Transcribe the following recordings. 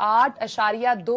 8.2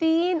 3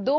2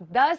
10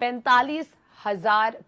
45,000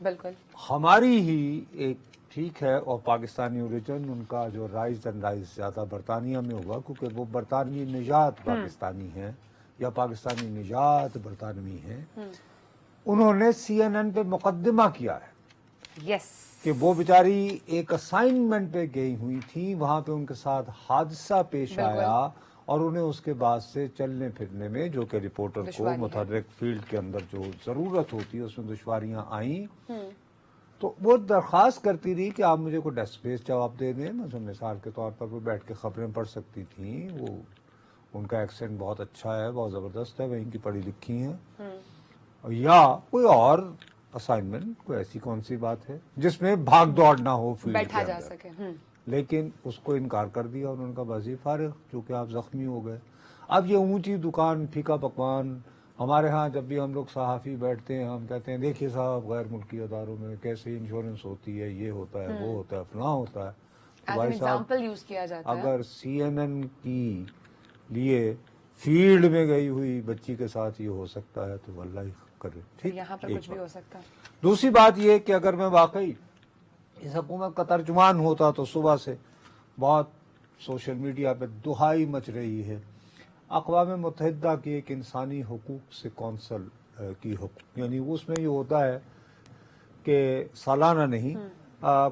بالکل ہماری ہی ایک ٹھیک ہے، اور پاکستانی اوریجن ان کا جو رائز اینڈ رائز زیادہ برطانیہ میں ہوا کیونکہ وہ برطانوی نژاد پاکستانی ہیں یا پاکستانی نژاد برطانوی ہیں. انہوں نے سی این این پہ مقدمہ کیا ہے یس کہ وہ بیچاری ایک اسائنمنٹ پہ گئی ہوئی تھی، وہاں پہ ان کے ساتھ حادثہ پیش آیا اور انہیں اس کے بعد سے چلنے پھرنے میں، جو کہ رپورٹر کو متحرک فیلڈ کے اندر جو ضرورت ہوتی ہے اس میں دشواریاں آئیں. تو وہ درخواست کرتی رہی کہ آپ مجھے کوئی ڈیسک بیس جواب دے دیں. مثال کے طور پر وہ بیٹھ کے خبریں پڑھ سکتی تھیں. وہ ان کا ایکسنٹ بہت اچھا ہے، بہت زبردست ہے، وہیں کی پڑھی لکھی ہیں. یا کوئی اور اسائنمنٹ، کوئی ایسی کون سی بات ہے جس میں بھاگ دوڑ نہ ہو فیلڈ بیٹھا کے جا اندر. سکے. لیکن اس کو انکار کر دیا اور ان کا بازی فارغ، چونکہ آپ زخمی ہو گئے. اب یہ اونچی دکان پھیکا پکوان، ہمارے ہاں جب بھی ہم لوگ صحافی بیٹھتے ہیں ہم کہتے ہیں دیکھیے صاحب غیر ملکی اداروں میں کیسے انشورنس ہوتی ہے، یہ ہوتا ہے، وہ ہوتا ہے، فلاں ہوتا ہے. تو بھائی صاحب ایگزامپل یوز کیا جاتا ہے. اگر سی این این کی لیے فیلڈ میں گئی ہوئی بچی کے ساتھ یہ ہو سکتا ہے تو واللہ ہی کرے. ٹھیک، یہاں پر کچھ بھی ہو سکتا ہے. دوسری بات یہ کہ اگر میں واقعی اس حکومت کا ترجمان ہوتا تو صبح سے بہت سوشل میڈیا پہ دہائی مچ رہی ہے اقوام متحدہ کی ایک انسانی حقوق سے کونسل کی حقوق، یعنی اس میں یہ ہوتا ہے کہ سالانہ نہیں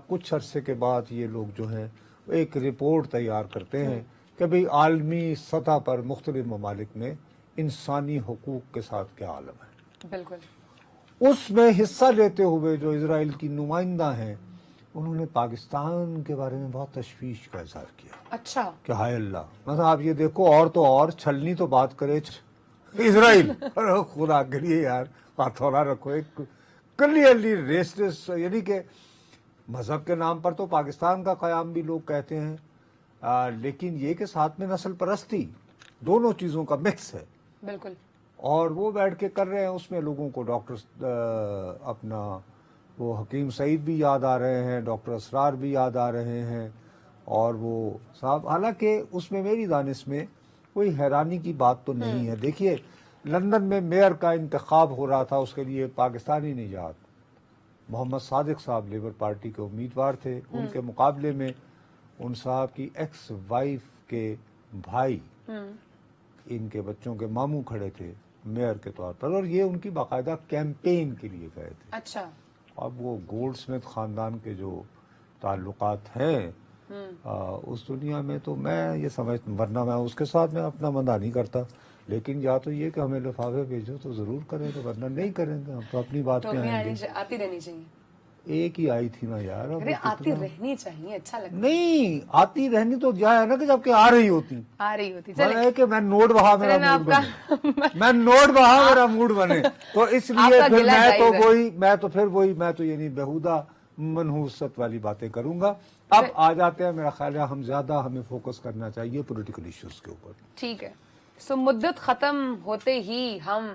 کچھ عرصے کے بعد یہ لوگ جو ہیں ایک رپورٹ تیار کرتے ہیں کہ بھئی عالمی سطح پر مختلف ممالک میں انسانی حقوق کے ساتھ کیا عالم ہے. بالکل. اس میں حصہ لیتے ہوئے جو اسرائیل کی نمائندہ ہیں انہوں نے پاکستان کے بارے میں بہت تشویش کا اظہار کیا. اچھا. کہ ہائے اللہ، مطلب آپ یہ دیکھو، اور تو اور چھلنی تو بات کرے اسرائیل. خدا کے لیے یار بات تھوڑا رکھو. ایک کلیئرلی ریسٹس، یعنی کہ مذہب کے نام پر تو پاکستان کا قیام بھی لوگ کہتے ہیں، لیکن یہ کہ ساتھ میں نسل پرستی، دونوں چیزوں کا مکس ہے. بالکل. اور وہ بیٹھ کے کر رہے ہیں. اس میں لوگوں کو ڈاکٹر اپنا وہ حکیم سعید بھی یاد آ رہے ہیں، ڈاکٹر اسرار بھی یاد آ رہے ہیں، اور وہ صاحب، حالانکہ اس میں میری دانش میں کوئی حیرانی کی بات تو نہیں ہے. دیکھیے لندن میں میئر کا انتخاب ہو رہا تھا، اس کے لیے پاکستانی نژاد محمد صادق صاحب لیبر پارٹی کے امیدوار تھے. ان کے مقابلے میں ان صاحب کی ایکس وائف کے بھائی ان کے بچوں کے ماموں کھڑے تھے میئر کے طور پر، اور یہ ان کی باقاعدہ کیمپین کے لیے گئے تھے. اچھا. اب وہ گولڈ سمتھ خاندان کے جو تعلقات ہیں اس دنیا میں تو میں یہ سمجھ، ورنہ میں اس کے ساتھ میں اپنا مندہ نہیں کرتا، لیکن یا تو یہ کہ ہمیں لفافے بھیجو تو ضرور کریں گے، ورنہ نہیں کریں گے. ہم تو اپنی بات پہ آئیں گے. آتی رہنی چاہیے. ایک ہی آئی تھی نا یار. آتی رہنی چاہیے، اچھا لگتا. نہیں آتی رہنی تو جائے نا کہ جب کہ آ رہی ہوتی. آ رہی ہوتی. چلے کہ میں نوٹ بہا میرا موڈ بنے، میں نوٹ بہا میرا موڈ بنے، تو اس لیے پھر میں تو یعنی بہودہ منحوست والی باتیں کروں گا. اب آ جاتے ہیں، میرا خیال ہے ہمیں فوکس کرنا چاہیے پولیٹیکل ایشوز کے اوپر. ٹھیک ہے. سو مدت ختم ہوتے ہی ہم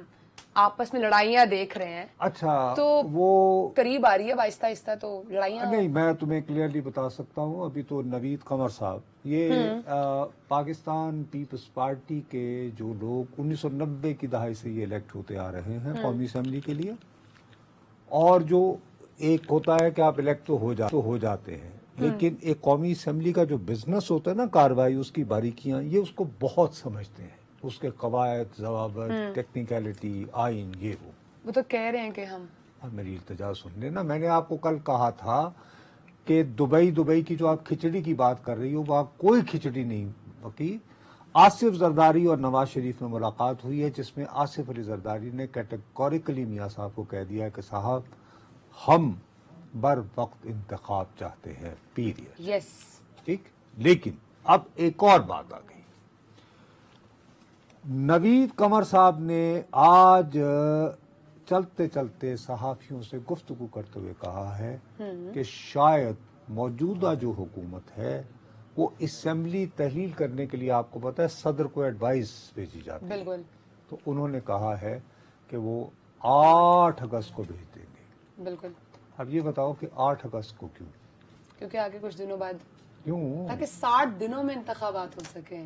آپس میں لڑائیاں دیکھ رہے ہیں. اچھا، تو وہ قریب آ رہی ہے آہستہ آہستہ تو لڑائیاں. نہیں، میں تمہیں کلیئرلی بتا سکتا ہوں. ابھی تو نوید قمر صاحب، یہ پاکستان پیپلز پارٹی کے جو لوگ 1990 کی دہائی سے یہ الیکٹ ہوتے آ رہے ہیں قومی اسمبلی کے لیے، اور جو ایک ہوتا ہے کہ آپ الیکٹ تو ہو جاتے ہیں، لیکن ایک قومی اسمبلی کا جو بزنس ہوتا ہے نا، کاروائی، اس کی باریکیاں، یہ اس کو بہت سمجھتے ہیں. اس کے قواعد، ضوابط، ٹیکنیکلٹی، آئین، یہ وہ تو کہہ رہے ہیں کہ ہم. میری التجا سن لینا. میں نے آپ کو کل کہا تھا کہ دبئی کی جو آپ کھچڑی کی بات کر رہی ہو، وہاں کوئی کھچڑی نہیں پکی. آصف زرداری اور نواز شریف میں ملاقات ہوئی ہے، جس میں آصف علی زرداری نے کیٹیگوریکلی میاں صاحب کو کہہ دیا کہ صاحب ہم بر وقت انتخاب چاہتے ہیں، پیریڈ. یس. ٹھیک. لیکن اب ایک اور بات آ گئی. نوید قمر صاحب نے آج چلتے چلتے صحافیوں سے گفتگو کرتے ہوئے کہا ہے کہ شاید موجودہ جو حکومت ہے وہ اسمبلی تحلیل کرنے کے لیے، آپ کو پتا ہے صدر کو ایڈوائز بھیجی جاتی ہے. بالکل. تو انہوں نے کہا ہے کہ وہ 8 اگست کو بھیج دیں گے. بالکل. اب یہ بتاؤ کہ 8 اگست کو کیوں؟ کیونکہ آگے کچھ دنوں بعد، کیوں؟ تاکہ 60 دنوں میں انتخابات ہو سکیں.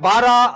12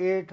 8,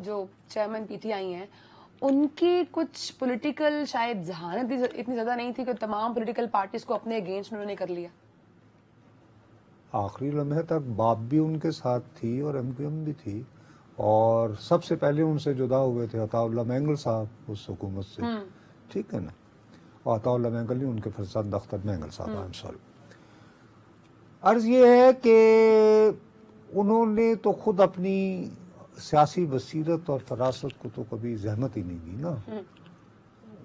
جو چیئرمین پی ٹی آئی ہیں ان کی کچھ پولیٹیکل شاید ذہانت اتنی زیادہ نہیں تھی کہ تمام پولیٹیکل پارٹیز کو اپنے اگینسٹ انہوں نے کر لیا؟ آخری لمحے تک باپ بھی ان کے ساتھ تھی اور ایم کیو ایم بھی تھی، اور سب سے پہلے ان سے جدا ہوئے تھے عطا اللہ مینگل صاحب اس حکومت سے، ٹھیک ہے نا، اور عطا اللہ مینگل نہیں، ان کے فرزند اختر مینگل صاحب، آئی سوری۔ عرض یہ ہے کہ انہوں نے تو خود اپنی سیاسی بصیرت اور فراست کو تو کبھی زحمت ہی نہیں دی نا،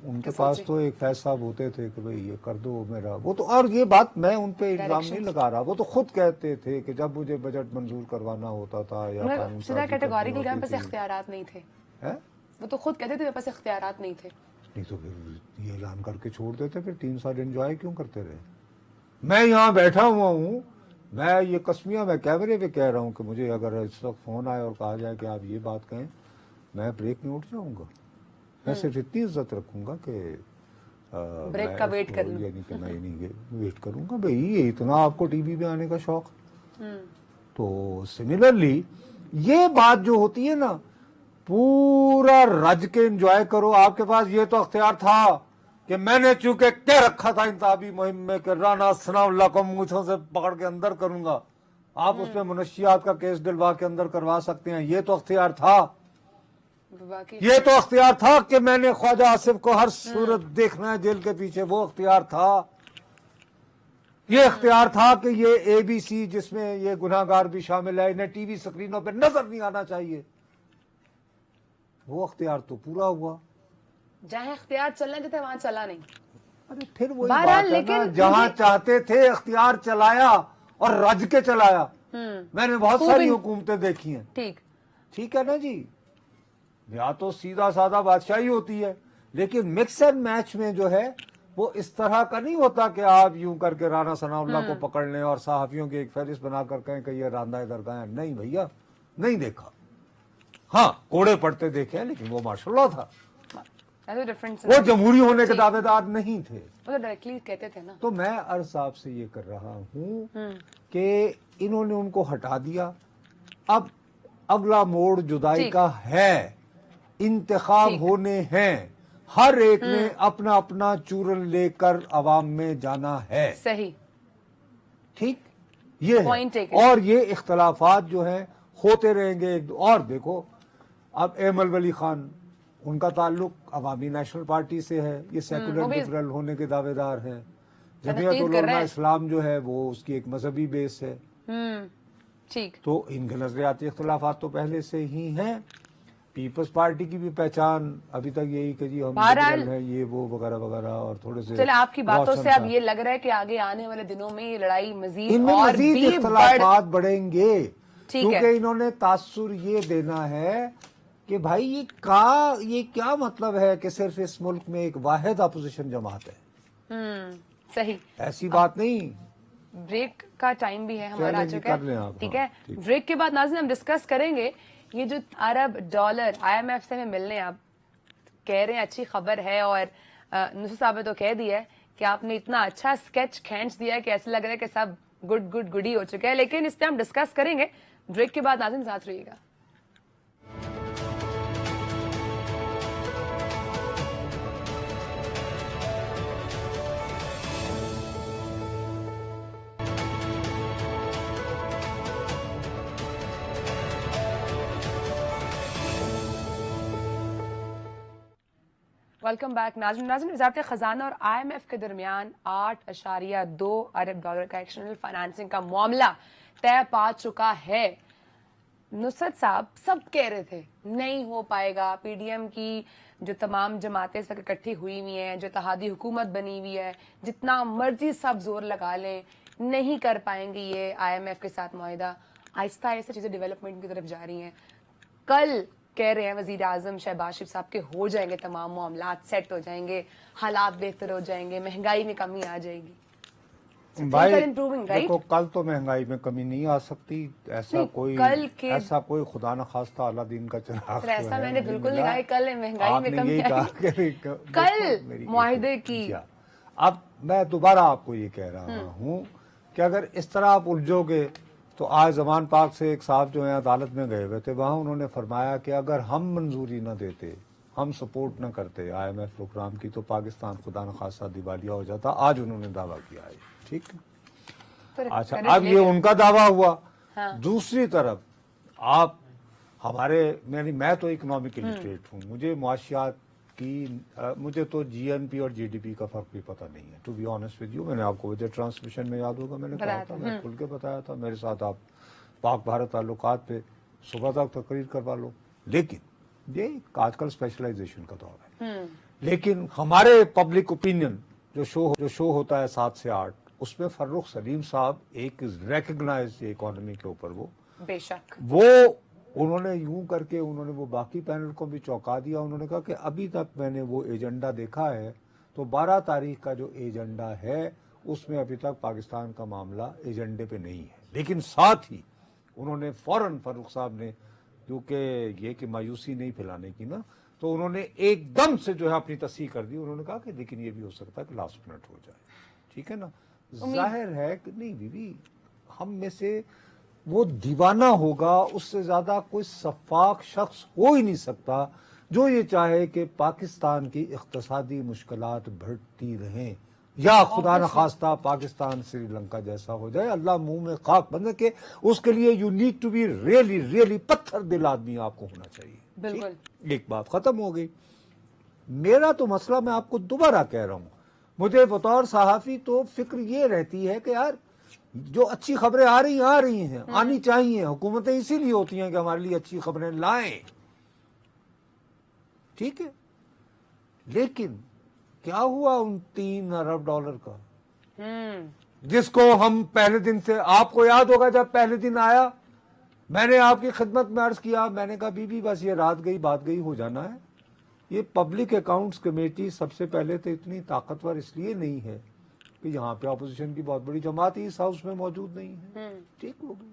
ان کے پاس تو ایک فیض صاحب ہوتے تھے کہ بھئی یہ کر دو میرا وہ تو، اور یہ بات میں ان پہ الزام نہیں لگا رہا، وہ تو خود کہتے تھے کہ جب مجھے بجٹ منظور کروانا ہوتا تھا یا قانون سیدھا کیٹیگوریکل کے پاس اختیارات نہیں تھے، وہ تو خود کہتے تھے میرے پاس اختیارات نہیں تھے، نہیں تو پھر یہ اعلان کر کے چھوڑ دیتے، پھر 3 سال انجوائے کیوں کرتے رہے؟ میں یہاں بیٹھا ہوا ہوں، میں یہ قسمیہ میں کیمرے پہ کہہ رہا ہوں کہ مجھے اگر اس وقت فون آئے اور کہا جائے کہ آپ یہ بات کہیں، میں بریک میں اٹھ جاؤں گا، میں صرف اتنی عزت رکھوں گا کہ بریک کا ویٹ کر لوں، یعنی کہ میں نہیں ویٹ کروں گا، بھئی یہ اتنا آپ کو ٹی وی پہ آنے کا شوق۔ تو سملرلی یہ بات جو ہوتی ہے نا، پورا رج کے انجوائے کرو، آپ کے پاس یہ تو اختیار تھا کہ میں نے چونکہ کہہ رکھا تھا انتخابی مہم میں کہ رانا ثناء اللہ کو مونچھوں سے پکڑ کے اندر کروں گا، آپ اس میں منشیات کا کیس ڈلوا کے اندر کروا سکتے ہیں، یہ تو اختیار تھا، یہ تو اختیار تھا کہ میں نے خواجہ آصف کو ہر صورت دیکھنا ہے جیل کے پیچھے، وہ اختیار تھا، یہ اختیار تھا کہ یہ اے بی سی جس میں یہ گناہگار بھی شامل ہے انہیں ٹی وی سکرینوں پہ نظر نہیں آنا چاہیے، وہ اختیار تو پورا ہوا۔ جہاں اختیار چلنا چاہتے وہاں چلا نہیں، ارے پھر وہی بات ہے نا، جہاں چاہتے تھے اختیار چلایا اور رج کے چلایا، میں نے بہت ساری حکومتیں دیکھی ہیں، ٹھیک ہے نا جی، یا تو سیدھا سادہ بادشاہی ہوتی ہے، لیکن مکس اینڈ میچ میں جو ہے وہ اس طرح کا نہیں ہوتا کہ آپ یوں کر کے رانا ثناء اللہ کو پکڑ لیں اور صحافیوں کی ایک فہرست بنا کر کہیں کہ یہ راندہ درگاہ ہے، نہیں بھیا، نہیں دیکھا، ہاں کوڑے پڑتے دیکھے لیکن وہ ماشاء اللہ تھا، وہ جمہوری ہونے کے دعوے دار نہیں تھے، ڈائریکٹلی کہتے تھے نا۔ تو میں عرض آپ سے یہ کر رہا ہوں کہ انہوں نے ان کو ہٹا دیا، اب اگلا موڑ جدائی کا ہے، انتخاب ہونے ہیں، ہر ایک نے اپنا اپنا چورن لے کر عوام میں جانا ہے، صحیح، ٹھیک، یہ ہے، اور یہ اختلافات جو ہیں ہوتے رہیں گے، اور دیکھو اب ایمل ولی خان، ان کا تعلق عوامی نیشنل پارٹی سے ہے، یہ سیکولر لبرل ہونے کے دعوے دار ہیں، جمعیت علماء اسلام جو ہے وہ اس کی ایک مذہبی بیس ہے، ٹھیک، تو ان کے نظریاتی اختلافات تو پہلے سے ہی ہیں، پیپلز پارٹی کی بھی پہچان ابھی تک یہی کہ جی ہم لبرل ہیں، یہ وہ وغیرہ وغیرہ، اور تھوڑے سے چلے آپ کی باتوں سے اب یہ لگ رہا ہے کہ آگے آنے والے دنوں میں یہ لڑائی مزید ان میں اور مزید بھی اختلافات بڑھیں گے، کیونکہ انہوں نے تاثر یہ دینا ہے کہ بھائی یہ کیا مطلب ہے کہ صرف اس ملک میں ایک واحد اپوزیشن جماعت ہے، صحیح، ایسی بات نہیں۔ بریک کا ٹائم بھی ہے ہمارا آ چکا ہے، ٹھیک ہے، ٹھیک، بریک کے بعد ناظرین ہم ڈسکس کریں گے یہ جو ارب ڈالر آئی ایم ایف سے ہمیں ملنے، آپ کہہ رہے ہیں اچھی خبر ہے، اور نصر صاحب نے تو کہہ دیا ہے کہ آپ نے اتنا اچھا اسکیچ کھینچ دیا ہے کہ ایسا لگ رہا ہے کہ سب گڈ ہی ہو چکا ہے، لیکن اس پہ ہم ڈسکس کریں گے بریک کے بعد، ناظرین ساتھ رہیے گا۔ ویلکم بیک ناظرین، وزارت خزانہ اور آئی ایم ایف کے درمیان 8.2 ارب ڈالر کا ایکسٹرنل فائنانسنگ کا معاملہ طے پا چکا ہے۔ نصرت صاحب سب کہہ رہے تھے نہیں ہو پائے گا، پی ڈی ایم کی جو تمام جماعتیں اس وقت اکٹھی ہوئی ہوئی ہیں، جو اتحادی حکومت بنی ہوئی ہے، جتنا مرضی سب زور لگا لیں نہیں کر پائیں گے یہ آئی ایم ایف کے ساتھ معاہدہ، آہستہ آہستہ چیزیں ڈیولپمنٹ کی طرف جا رہی ہیں۔ کل کہہ رہے ہیں وزیر اعظم شہباز شریف صاحب کے ہو جائیں گے تمام معاملات، سیٹ ہو جائیں گے، حالات بہتر ہو جائیں گے، مہنگائی میں کمی آ جائے گی۔ بھائی دیکھو کل تو مہنگائی میں کمی نہیں آ سکتی، ایسا کوئی خدا نخواستہ اعلیٰ دین کا چراغ، ایسا میں نے بالکل نہیں کہا کل مہنگائی میں کمی آئے گی، کل معاہدے کی۔ اب میں دوبارہ آپ کو یہ کہہ رہا ہوں کہ اگر اس طرح آپ الجھو گے تو آج زمان پاک سے ایک صاحب جو ہیں عدالت میں گئے ہوئے تھے، وہاں انہوں نے فرمایا کہ اگر ہم منظوری نہ دیتے، ہم سپورٹ نہ کرتے IMF پروگرام کی، تو پاکستان خدا نخواستہ دیوالیہ ہو جاتا. آج انہوں نے دعویٰ کیا ہے. ٹھیک ہے، اچھا اب یہ ان کا دعویٰ ہوا. دوسری طرف آپ میں تو اکنامک الٹریٹ ہوں، مجھے معاشیات کی مجھے تو GNP اور GDP کا فرق بھی پتہ نہیں ہے. To be honest with you, میں نے آپ کو وجہ ٹرانسمیشن میں یاد ہوگا میں نے کہا تھا، میں کھل کے بتایا تھا. میرے ساتھ آپ پاک بھارت تعلقات پہ صبح تک تقریر کروا لو. لیکن یہ آج کل اسپیشلائزیشن کا دور ہے. لیکن ہمارے پبلک اوپینین جو شو ہوتا ہے 7 سے 8، اس میں فرخ سلیم صاحب ایک ریکگنائز اکانومی کے اوپر بے شک وہ انہوں نے یوں کر کے انہوں نے وہ باقی پینل کو بھی چونکا دیا. انہوں نے کہا کہ ابھی تک میں نے وہ ایجنڈا دیکھا ہے تو 12 تاریخ کا جو ایجنڈا ہے اس میں ابھی تک پاکستان کا معاملہ ایجنڈے پہ نہیں ہے. لیکن ساتھ ہی انہوں نے فوراً فاروق صاحب نے کیونکہ یہ کہ مایوسی نہیں پھیلانے کی نا، تو انہوں نے ایک دم سے جو ہے اپنی تصحیح کر دی. انہوں نے کہا کہ لیکن یہ بھی ہو سکتا ہے کہ لاسٹ منٹ ہو جائے. ٹھیک ہے نا، ظاہر ہے کہ نہیں بیوی، ہم میں سے وہ دیوانہ ہوگا اس سے زیادہ کوئی شفاق شخص ہو ہی نہیں سکتا جو یہ چاہے کہ پاکستان کی اقتصادی مشکلات بڑھتی رہیں یا خدا نخواستہ پاکستان سری لنکا جیسا ہو جائے. اللہ منہ میں خاک بند کے اس کے لیے you need to be really really پتھر دل آدمی آپ کو ہونا چاہیے. بالکل ایک بات ختم ہو گئی. میرا تو مسئلہ میں آپ کو دوبارہ کہہ رہا ہوں، مجھے بطور صحافی تو فکر یہ رہتی ہے کہ یار جو اچھی خبریں آ رہی ہیں آنی چاہیے. حکومتیں اسی لیے ہوتی ہیں کہ ہمارے لیے اچھی خبریں لائیں. ٹھیک ہے، لیکن کیا ہوا ان $3 ارب کا جس کو ہم پہلے دن سے، آپ کو یاد ہوگا جب پہلے دن آیا میں نے آپ کی خدمت میں عرض کیا، میں نے کہا بی بی بس یہ رات گئی بات گئی ہو جانا ہے. یہ پبلک اکاؤنٹس کمیٹی سب سے پہلے تو اتنی طاقتور اس لیے نہیں ہے کہ یہاں پہ اپوزیشن کی بہت بڑی جماعت اس ہاؤس میں موجود نہیں ہے. ٹھیک ہو گئی.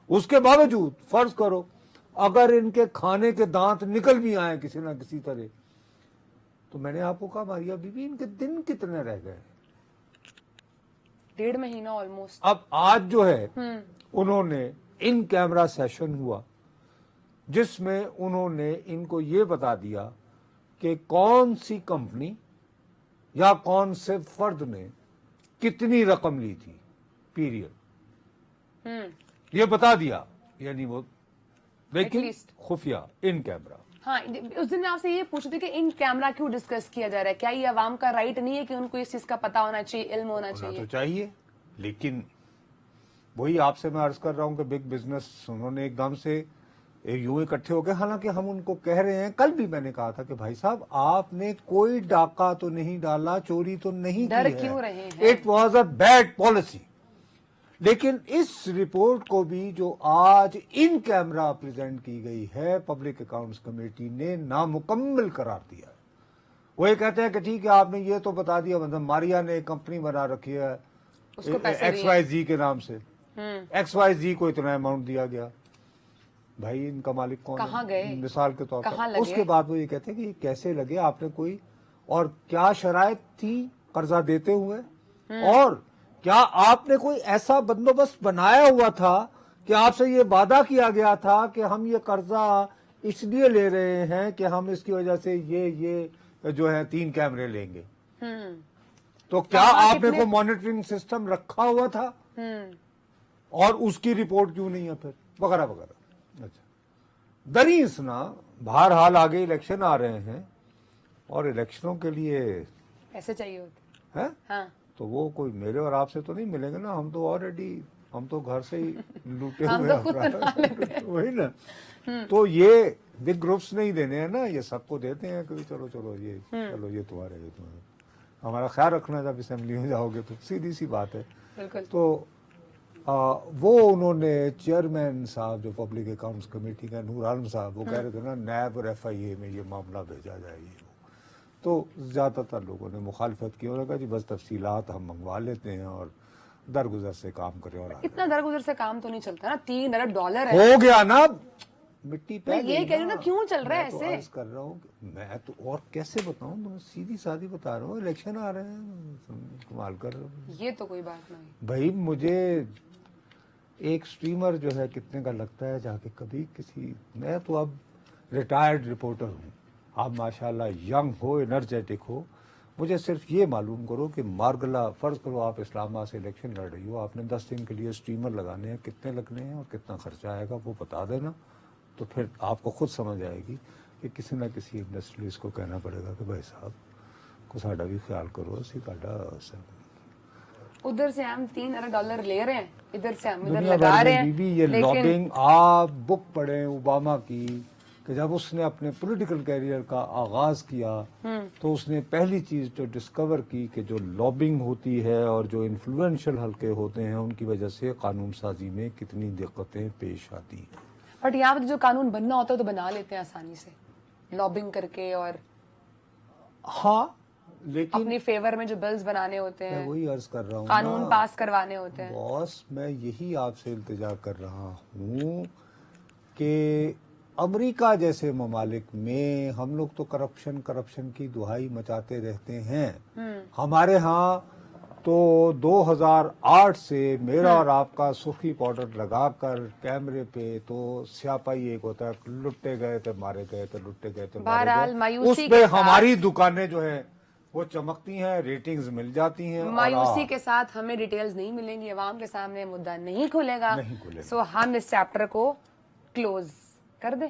اس کے باوجود فرض کرو اگر ان کے کھانے کے دانت نکل بھی آئے کسی نہ کسی طرح، تو میں نے آپ کو کہا ماریا بی بی ان کے دن کتنے رہ گئے؟ 1.5 مہینہ آلموسٹ. اب آج جو ہے انہوں نے ان کیمرہ سیشن ہوا جس میں انہوں نے ان کو یہ بتا دیا کہ کون سی کمپنی یا کون سے فرد نے کتنی رقم لی تھی پیریڈ، یہ بتا دیا. یعنی وہ لیکن خفیہ ان کیمرہ. ہاں اس دن میں آپ سے یہ پوچھ رہی تھی کہ ان کیمرہ کیوں ڈسکس کیا جا رہا ہے؟ کیا یہ عوام کا رائٹ نہیں ہے کہ ان کو اس چیز کا پتہ ہونا چاہیے، علم ہونا چاہیے؟ تو چاہیے، لیکن وہی آپ سے میں عرض کر رہا ہوں کہ بگ بزنس انہوں نے ایک دم سے یوں اکٹھے ہو گئے. حالانکہ ہم ان کو کہہ رہے ہیں، کل بھی میں نے کہا تھا کہ بھائی صاحب آپ نے کوئی ڈاکہ تو نہیں ڈالا، چوری تو نہیں کی ہے، ڈر کیوں رہے ہیں؟ It was a bad policy. لیکن اس رپورٹ کو بھی جو آج ان کیمرہ پریزنٹ کی گئی ہے پبلک اکاؤنٹس کمیٹی نے نامکمل قرار دیا ہے. وہ یہ کہتے ہیں کہ ٹھیک ہے آپ نے یہ تو بتا دیا، مطلب ماریا نے ایک کمپنی بنا رکھی ہے XYZ کے نام سے، XYZ کو اتنا اماؤنٹ دیا گیا. بھائی ان کا مالک کون ہے مثال کے طور پر؟ اس کے بعد وہ یہ کہتے ہیں کہ یہ کیسے لگے، آپ نے کوئی اور کیا شرائط تھی قرضہ دیتے ہوئے، اور کیا آپ نے کوئی ایسا بندوبست بنایا ہوا تھا کہ آپ سے یہ وعدہ کیا گیا تھا کہ ہم یہ قرضہ اس لیے لے رہے ہیں کہ ہم اس کی وجہ سے یہ جو ہے 3 کیمرے لیں گے. تو کیا آپ نے کوئی مانیٹرنگ سسٹم رکھا ہوا تھا، اور اس کی رپورٹ کیوں نہیں ہے پھر، وغیرہ وغیرہ. اچھا دریس نا بہرحال آگے الیکشن آ رہے ہیں اور الیکشنوں کے لیے ایسے چاہیے ہوتے ہیں ہاں، تو وہ کوئی میرے اور آپ سے تو نہیں ملیں گے نا. ہم تو آلریڈی ہم تو گھر سے ہی لوٹے ہوئے وہی نا. تو یہ بگ گروپس نہیں دینے ہیں نا، یہ سب کو دیتے ہیں کہ چلو چلو یہ چلو یہ تمہارے ہمارا خیال رکھنا جب اسمبلی میں جاؤ گے تو سیدھی سی بات ہے. بالکل. تو وہ انہوں نے چیئرمین صاحب جو پبلک اکاؤنٹس کمیٹی کا نور عالم صاحب، وہ کہہ رہے تھے نا نیب اور FIA میں یہ معاملہ بھیجا جائے گی. تو زیادہ تر لوگوں نے مخالفت کی اور کہا جی بس تفصیلات ہم منگوا لیتے ہیں اور درگزر سے کام کریں. اور اتنا درگزر سے کام تو نہیں چلتا نا، $3 ارب ہے. ہو گیا نا، مٹی پہ یہ کہہ رہی ہوں نا کیوں چل رہا ہے ایسے. میں کر رہا ہوں میں تو اور کیسے بتاؤں، میں سیدھی سادھی بتا رہا ہوں. الیکشن آ رہے ہیں، کمال کر رہے ہوں. یہ تو کوئی بات نہیں بھائی. مجھے ایک سٹریمر جو ہے کتنے کا لگتا ہے جا کے کبھی کسی, میں تو اب ریٹائرڈ رپورٹر ہوں, آپ ماشاءاللہ ینگ ہو, انرجیٹک ہو, مجھے صرف یہ معلوم کرو کہ مارگلا, فرض کرو آپ اسلام آباد سے الیکشن لڑ رہی ہو, آپ نے 10 دن کے لیے سٹریمر لگانے ہیں, کتنے لگنے ہیں اور کتنا خرچہ آئے گا وہ بتا دینا, تو پھر آپ کو خود سمجھ آئے گی کہ کسی نہ کسی انڈسٹریز کو کہنا پڑے گا کہ بھائی صاحب کو ساڈا بھی خیال کرو, اسی ساڈا ادھر سے ہم $3 ارب لے رہے ہیں, ادھر سے ہم ادھر دنیا لگا بھر رہے میں ہیں, بی یہ لیکن لابنگ, آپ بک پڑھیں اوباما کی, کہ جب اس نے اپنے پولیٹیکل کیریئر کا آغاز کیا تو اس نے پہلی چیز جو ڈسکور کی کہ جو لابنگ ہوتی ہے اور جو انفلوئنشل حلقے ہوتے ہیں ان کی وجہ سے قانون سازی میں کتنی دقتیں پیش آتی ہیں. بٹ یہاں پہ جو قانون بننا ہوتا ہے تو بنا لیتے ہیں آسانی سے, لابنگ کر کے, اور ہاں لیکن اپنی فیور میں جو بلز بنانے ہوتے میں ہیں, وہی عرض کر رہا ہوں قانون نا پاس کروانے ہوتے ہیں. باس, میں یہی آپ سے التجا کر رہا ہوں کہ امریکہ جیسے ممالک میں ہم لوگ تو کرپشن کی دہائی مچاتے رہتے ہیں. ہمارے ہاں تو 2008 سے میرا اور آپ کا سرخی پاؤڈر لگا کر کیمرے پہ تو سیاپائی ایک ہوتا ہے, لٹے گئے تھے مارے گئے تھے, لٹے گئے تھے مارے بہرحال گئے, مایوسی اس کے پہ ساتھ- ہماری دکانیں جو ہیں وہ چمکتی ہیں, ریٹنگز مل جاتی ہیں. مایوسی کے ساتھ ہمیں ڈیٹیلز نہیں ملیں گی, عوام کے سامنے مدعا نہیں کھلے گا, نہیں کھلے گا. سو ہم اس چیپٹر کو کلوز کر دیں.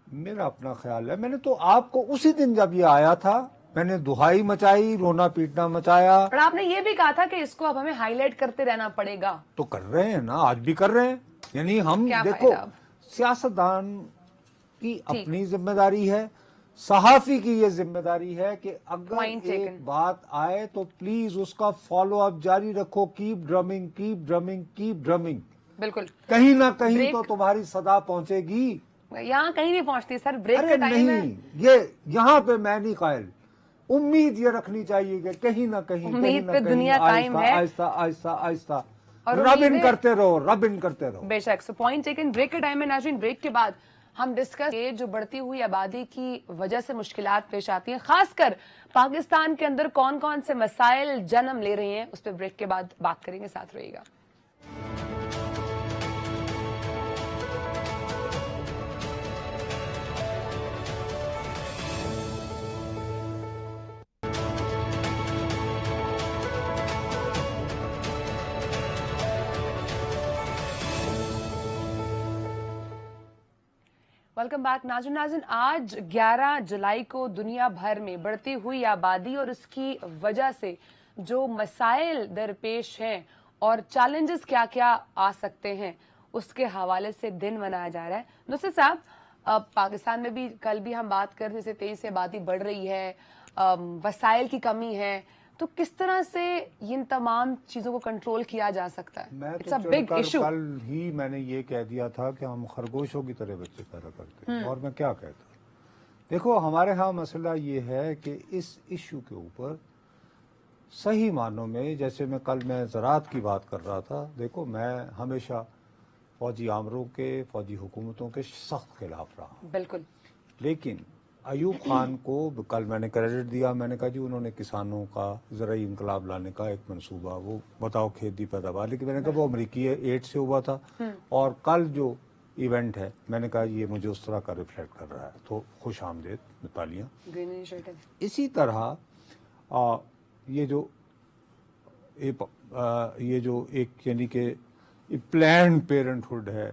میرا اپنا خیال ہے, میں نے تو آپ کو اسی دن جب یہ آیا تھا میں نے دہائی مچائی, رونا پیٹنا مچایا. پر آپ نے یہ بھی کہا تھا کہ اس کو اب ہمیں ہائی لائٹ کرتے رہنا پڑے گا. تو کر رہے ہیں نا, آج بھی کر رہے ہیں. یعنی ہم کیا دیکھو فائدہ اب؟ سیاستدان کی اپنی ذمہ داری ہے, صحافی کی یہ ذمہ داری ہے کہ اگر Point ایک taken. بات آئے تو پلیز اس کا فالو اپ جاری رکھو, کیپ ڈرمنگ کیپ ڈرمنگ کیپ ڈرمنگ. بالکل, کہیں نہ کہیں Break. تو تمہاری صدا پہنچے گی. یہاں کہیں نہیں پہنچتی سر, بریک ارے کا ٹائم ہے. نہیں, یہ یہاں پہ میں نہیں قائل, امید یہ رکھنی چاہیے کہ کہیں نہ کہیں امید نہ پہ کہیں دنیا قائم ہے. آہستہ آہستہ آہستہ اور رب امید ان ہے- کرتے رہو, رب ان کرتے رہو. بے شک. So point taken. بریک کا ٹائم ہے ناظرین, بریک کے بعد ہم ڈسکس یہ جو بڑھتی ہوئی آبادی کی وجہ سے مشکلات پیش آتی ہیں, خاص کر پاکستان کے اندر کون کون سے مسائل جنم لے رہے ہیں, اس پہ بریک کے بعد بات کریں گے. ساتھ رہیے گا. Welcome back. ناظرین, آج 11 جولائی کو دنیا بھر میں بڑھتی ہوئی آبادی اور اس کی وجہ سے جو مسائل درپیش ہیں اور چیلنجز کیا کیا آ سکتے ہیں اس کے حوالے سے دن منایا جا رہا ہے. نصرت صاحب, پاکستان میں بھی کل بھی ہم بات کر رہے, جیسے تیزی سے آبادی بڑھ رہی ہے, وسائل کی کمی ہے, تو کس طرح سے ان تمام چیزوں کو کنٹرول کیا جا سکتا ہے؟ میں It's تو a چل big کر issue. کل ہی میں نے یہ کہہ دیا تھا کہ ہم خرگوشوں کی طرح بچے پیدا کرتے ہیں, اور میں کیا کہتا ہوں. دیکھو ہمارے ہاں مسئلہ یہ ہے کہ اس ایشو کے اوپر صحیح معنوں میں, جیسے میں زراعت کی بات کر رہا تھا, دیکھو میں ہمیشہ فوجی آمروں کے, فوجی حکومتوں کے سخت خلاف رہا. بالکل. لیکن ایوب خان کو کل میں نے کریڈٹ دیا, میں نے کہا جی انہوں نے کسانوں کا زرعی انقلاب لانے کا ایک منصوبہ, وہ بتاؤ کھیتی پیداوار, لیکن میں نے کہا وہ امریکی ایڈ سے ہوا تھا, اور کل جو ایونٹ ہے میں نے کہا یہ مجھے اس طرح کا ریفلیکٹ کر رہا ہے, تو خوش آمدید, تالیاں. Green initiative. اسی طرح یہ جو ایک یعنی کہ پلانڈ پیرنٹ ہوڈ ہے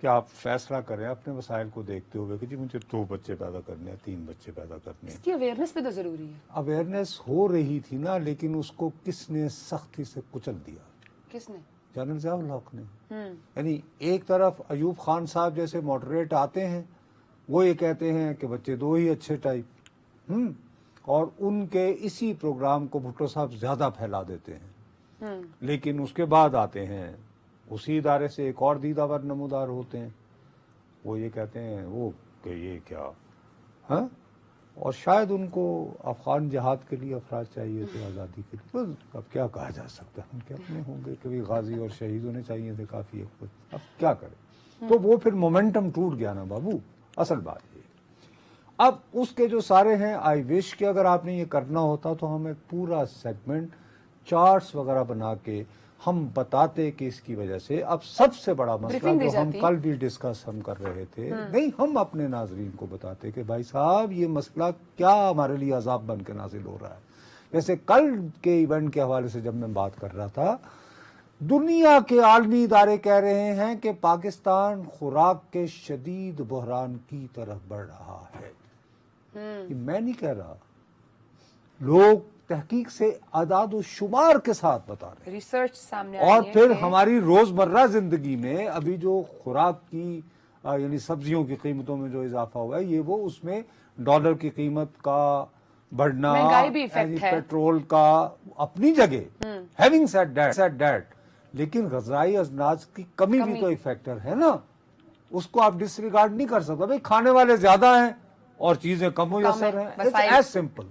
کہ آپ فیصلہ کریں اپنے وسائل کو دیکھتے ہوئے کہ جی مجھے 2 بچے پیدا کرنے ہیں, 3 بچے پیدا کرنے ہیں. اس کی اویئرنس بھی تو ضروری ہے. اویئرنیس ہو رہی تھی نا, لیکن اس کو کس نے سختی سے کچل دیا؟ کس نے؟ جنرل ضیاء الحق نے. یعنی ایک طرف ایوب خان صاحب جیسے ماڈریٹ آتے ہیں, وہ یہ کہتے ہیں کہ بچے 2 ہی اچھے ٹائپ, اور ان کے اسی پروگرام کو بھٹو صاحب زیادہ پھیلا دیتے ہیں. لیکن اس کے بعد آتے ہیں اسی ادارے سے ایک اور دیداور نمودار ہوتے ہیں, وہ یہ کہتے ہیں وہ کہ یہ کیا, ہاں, اور شاید ان کو افغان جہاد کے لیے افراد چاہیے تھے, آزادی کے لیے. اب کیا کہا جا سکتا ہے, ان کے اپنے ہوں گے, کبھی غازی اور شہید ہونے چاہیے تھے کافی ایک وقت, اب کیا کریں. تو وہ پھر مومنٹم ٹوٹ گیا نا بابو. اصل بات یہ, اب اس کے جو سارے ہیں, آئی وش کہ اگر آپ نے یہ کرنا ہوتا تو ہم ایک پورا سیگمنٹ چارٹس وغیرہ بنا کے ہم بتاتے کہ اس کی وجہ سے اب سب سے بڑا مسئلہ Briefing دی جو ہم جاتی. کل بھی ڈسکس ہم کر رہے تھے، نہیں ہم اپنے ناظرین کو بتاتے کہ بھائی صاحب یہ مسئلہ کیا ہمارے لیے عذاب بن کے نازل ہو رہا ہے. جیسے کل کے ایونٹ کے حوالے سے جب میں بات کر رہا تھا، دنیا کے عالمی ادارے کہہ رہے ہیں کہ پاکستان خوراک کے شدید بحران کی طرف بڑھ رہا ہے. یہ میں نہیں کہہ رہا، لوگ تحقیق سے اعداد و شمار کے ساتھ بتا رہے ہیں. ریسرچ سامنے اور پھر ہماری روزمرہ زندگی میں ابھی جو خوراک کی یعنی سبزیوں کی قیمتوں میں جو اضافہ ہوا ہے، یہ وہ اس میں ڈالر کی قیمت کا بڑھنا، مہنگائی بھی ایفیکٹ ہے، پیٹرول کا اپنی جگہ، ہیونگ سیڈ دیٹ، لیکن غذائی اجناس کی کمی بھی تو ایک فیکٹر ہے نا، اس کو آپ ڈس ریگارڈ نہیں کر سکتے. بھائی کھانے والے زیادہ ہیں اور چیزیں کم میسر ہیں، ایز سمپل.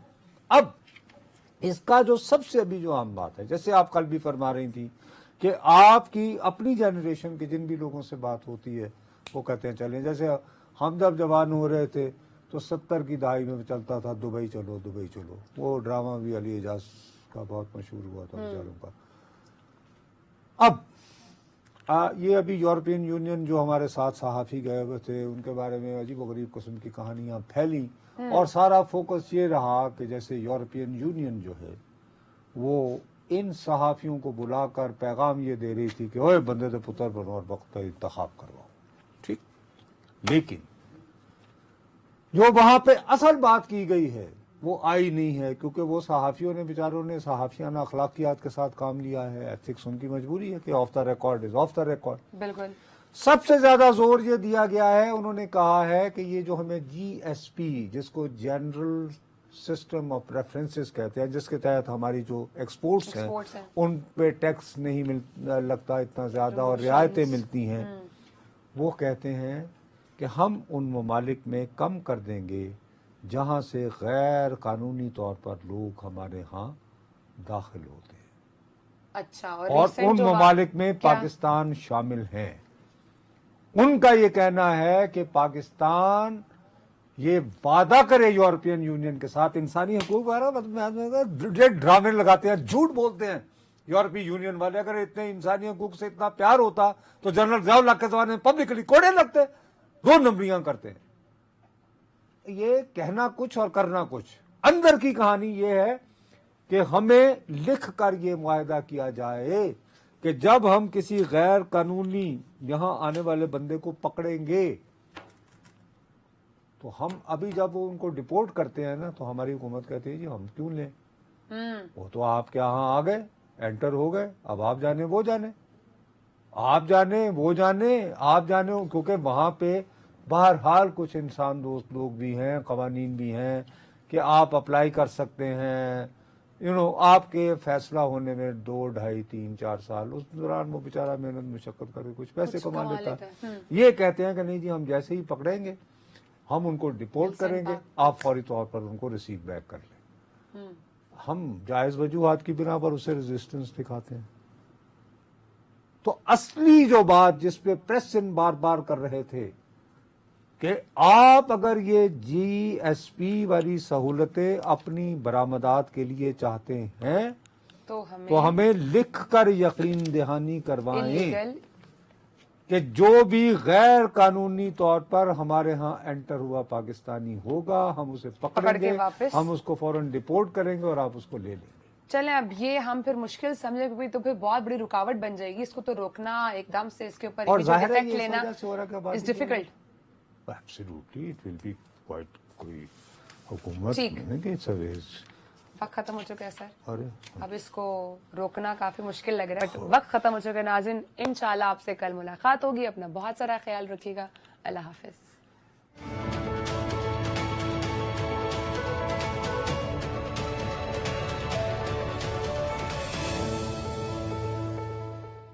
اب اس کا جو سب سے ابھی جو عام بات ہے، جیسے آپ کل بھی فرما رہی تھی کہ آپ کی اپنی جنریشن کے جن بھی لوگوں سے بات ہوتی ہے وہ کہتے ہیں چلیں، جیسے ہم جب جوان ہو رہے تھے تو 70 کی دہائی میں چلتا تھا دبئی چلو دبئی چلو، وہ ڈرامہ بھی علی اعجاز کا بہت مشہور ہوا تھا بیچاروں کا. اب یہ ابھی یورپین یونین جو ہمارے ساتھ صحافی گئے ہوئے تھے، ان کے بارے میں عجیب و غریب قسم کی کہانیاں پھیلی، اور سارا فوکس یہ رہا کہ جیسے یورپین یونین جو ہے وہ ان صحافیوں کو بلا کر پیغام یہ دے رہی تھی کہ اوے بندے تو پتر بنو اور وقت کا انتخاب کرواؤ. ٹھیک، لیکن جو وہاں پہ اصل بات کی گئی ہے وہ آئی نہیں ہے، کیونکہ وہ صحافیوں نے بیچاروں نے صحافیانہ اخلاقیات کے ساتھ کام لیا ہے. ایتھکس ان کی مجبوری ہے کہ of the record is of the record. بالکل. سب سے زیادہ زور یہ دیا گیا ہے، انہوں نے کہا ہے کہ یہ جو ہمیں جی ایس پی، جس کو جنرل سسٹم آف پریفرنسز کہتے ہیں، جس کے تحت ہماری جو ایکسپورٹس ہیں ان پہ ٹیکس نہیں لگتا اتنا زیادہ اور رعایتیں ملتی ہیں، وہ کہتے ہیں کہ ہم ان ممالک میں کم کر دیں گے جہاں سے غیر قانونی طور پر لوگ ہمارے ہاں داخل ہوتے ہیں. اچھا، اور ان ممالک میں پاکستان شامل ہیں. ان کا یہ کہنا ہے کہ پاکستان یہ وعدہ کرے یورپین یونین کے ساتھ انسانی حقوق وغیرہ، ڈرامے لگاتے ہیں، جھوٹ بولتے ہیں یورپی یونین والے. اگر اتنے انسانی حقوق سے اتنا پیار ہوتا تو جنرل ضیاء الحق کے زمانے میں پبلکلی کوڑے لگتے، 2 نمبریاں کرتے ہیں. یہ کہنا کچھ اور کرنا کچھ. اندر کی کہانی یہ ہے کہ ہمیں لکھ کر یہ معاہدہ کیا جائے کہ جب ہم کسی غیر قانونی یہاں آنے والے بندے کو پکڑیں گے تو ہم ابھی جب وہ ان کو ڈپورٹ کرتے ہیں نا تو ہماری حکومت کہتی ہے جی ہم کیوں لیں، وہ تو آپ کے یہاں آ گئے، انٹر ہو گئے، اب آپ جانے وہ جانے، آپ جانے وہ جانے، آپ جانے، کیونکہ وہاں پہ بہرحال کچھ انسان دوست لوگ بھی ہیں، قوانین بھی ہیں کہ آپ اپلائی کر سکتے ہیں، آپ کے فیصلہ ہونے میں 2, 2.5, 3, 4 سال، اس دوران وہ بیچارہ محنت مشقت کر کے کچھ پیسے کما لیتا ہے. یہ کہتے ہیں کہ نہیں جی ہم جیسے ہی پکڑیں گے ہم ان کو ڈپورٹ کریں گے، آپ فوری طور پر ان کو ریسیو بیک کر لیں. ہم جائز وجوہات کی بنا پر اسے ریزسٹنس دکھاتے ہیں. تو اصلی جو بات جس پہ پریسن بار بار کر رہے تھے کہ آپ اگر یہ جی ایس پی والی سہولتیں اپنی برآمدات کے لیے چاہتے ہیں تو ہمیں لکھ کر یقین دہانی کروائیں کہ جو بھی غیر قانونی طور پر ہمارے ہاں انٹر ہوا پاکستانی ہوگا ہم اسے پکڑیں گے، ہم اس کو فوراً ڈپورٹ کریں گے اور آپ اس کو لے لیں گے. چلیں اب یہ ہم پھر مشکل سمجھے کیونکہ تو پھر بہت بڑی رکاوٹ بن جائے گی، اس کو تو روکنا ایک دم سے اس کے اوپر افیکٹ لینا is difficult. Absolutely, it will be quite کوئی حکومت وقت ختم ہو چکا ہے سر، اب اس کو روکنا کافی مشکل لگ رہا ہے. وقت ختم ہو چکا ہے ناظرین، انشاءاللہ آپ سے کل ملاقات ہوگی. اپنا بہت سارا خیال رکھیے گا. اللہ حافظ.